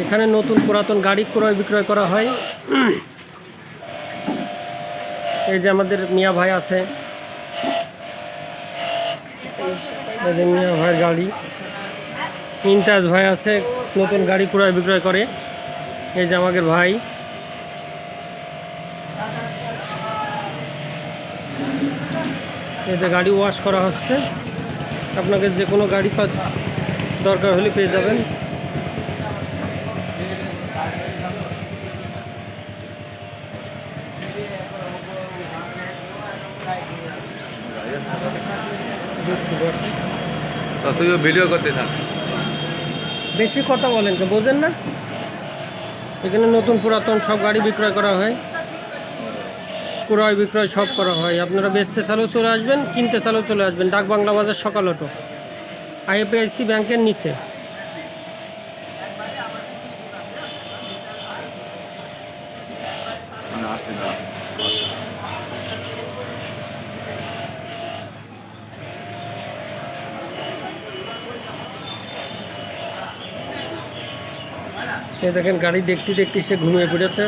এখানে নতুন পুরাতন গাড়ি ক্রয় বিক্রয় করা হয়। এই যে আমাদের মিয়া ভাই আছে, এই যে মিয়া ভাইয়ের গাড়ি। ইন্টাজ ভাই আছে, নতুন গাড়ি ক্রয় বিক্রয় করে। এই যে আমাদের ভাই। এই যে গাড়ি ওয়াশ করা হচ্ছে, আপনাকে যে কোনো গাড়ি দরকার হলে পেয়ে যাবেন। তুইও ভিডিও করতে থাক, বেশি কথা বলেন তো, বোঝেন না? এখানে নতুন পুরাতন সব গাড়ি বিক্রয় করা হয়, ক্রয় বিক্রয় সব করা হয়। আপনারা বেচতে চালেও চলে আসবেন, কিনতে চালেও চলে আসবেন। ডাক বাংলা বাজার, সকাল অটো, আইএফআইসি ব্যাংকের নিচে। এই দেখেন গাড়ি দেখতে দেখতে সে ঘুমিয়ে পড়েছে।